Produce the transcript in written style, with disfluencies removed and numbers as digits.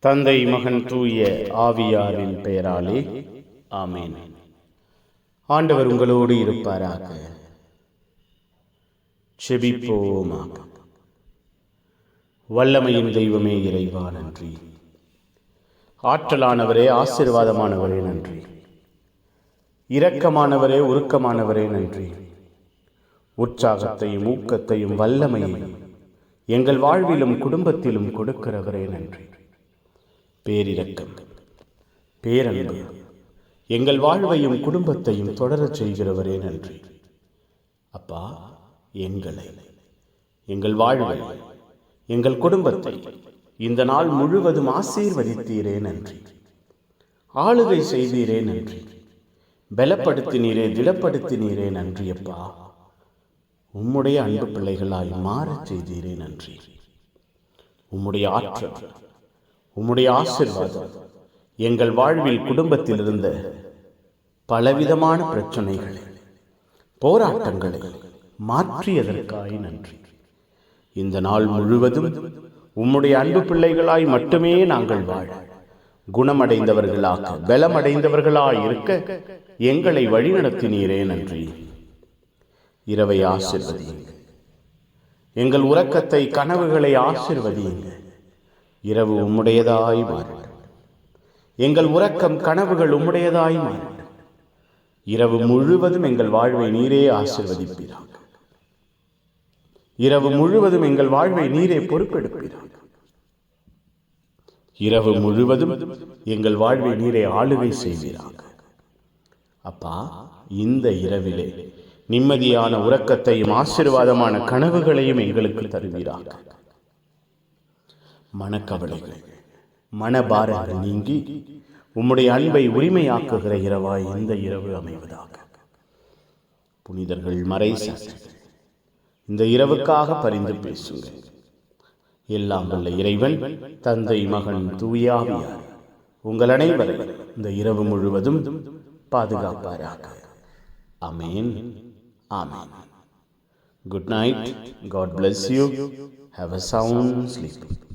தந்தை மகன் தூய ஆவியாரின் பெயராலே ஆமென். ஆண்டவர் உங்களோடு இருப்பாராக. செபிப்போமாக. வல்லமையின் தெய்வமே இறைவா நன்றி. ஆற்றலானவரே, ஆசீர்வாதமானவரே நன்றி. இரக்கமானவரே, உருக்கமானவரே நன்றி. உற்சாகத்தையும் ஊக்கத்தையும் வல்லமையையும் எங்கள் வாழ்விலும் குடும்பத்திலும் கொடுக்கிறவரே நன்றி. பேரிரக்கம், பேரன்பு எங்கள் வாழ்வையும் குடும்பத்தையும் தொடரச் செய்கிறவரே நன்றி. அப்பா, எங்கள் வாழ்வை, எங்கள் குடும்பத்தை இந்த நாள் முழுவதும் ஆசீர்வதித்தீரே நன்றி. ஆளுகை செய்தீரே நன்றி. பலப்படுத்தினீரே, திடப்படுத்தினீரே நன்றி. அப்பா, உம்முடைய அன்பு பிள்ளைகளாய் மாறச் செய்தீரே நன்றி. உம்முடைய ஆற்றல், உம்முடைய ஆசீர்வாதம் எங்கள் வாழ்வில் குடும்பத்தில் இருந்த பலவிதமான பிரச்சனைகளை, போராட்டங்களை மாற்றியதற்காய் நன்றி. இந்த நாள் முழுவதும் உம்முடைய அன்பு பிள்ளைகளாய் மட்டுமே நாங்கள் வாழ, குணமடைந்தவர்களாக, பலமடைந்தவர்களாய் இருக்க எங்களை வழிநடத்தினீரே நன்றி. இரவை ஆசீர்வதியுங்கள். எங்கள் உறக்கத்தை, கனவுகளை ஆசீர்வதியுங்கள். இரவு உம்முடையதாய் மாறட்டும். எங்கள் உறக்கம், கனவுகள் உம்முடையதாய் மாறட்டும். இரவு முழுவதும் எங்கள் வாழ்வை நீரே ஆசீர்வதிப்பீராக. இரவு முழுவதும் எங்கள் வாழ்வை நீரே பொறுப்பெடுப்பீராக. இரவு முழுவதும் எங்கள் வாழ்வை நீரே ஆளுகை செய்வீராக. அப்பா, இந்த இரவிலே நிம்மதியான உறக்கத்தையும் ஆசீர்வாதமான கனவுகளையும் எங்களுக்கு தருவீராக. மனக்கவலைகள், மனபாரங்கள் நீங்கி உம்முடைய அன்பை உரிமையாக்குகிற இரவாய் இந்த இரவு அமைவதாக. புனிதர்கள், மறைசாட்சிகள் இந்த இரவுக்காக பரிந்து பேசுங்கள். எல்லாம் வல்ல இறைவன், தந்தை, மகன், தூய ஆவியார் உங்கள் அனைவரை இந்த இரவு முழுவதும் பாதுகாப்பாராக. ஆமென். ஆமென். Good night. God bless you. Have a sound sleep.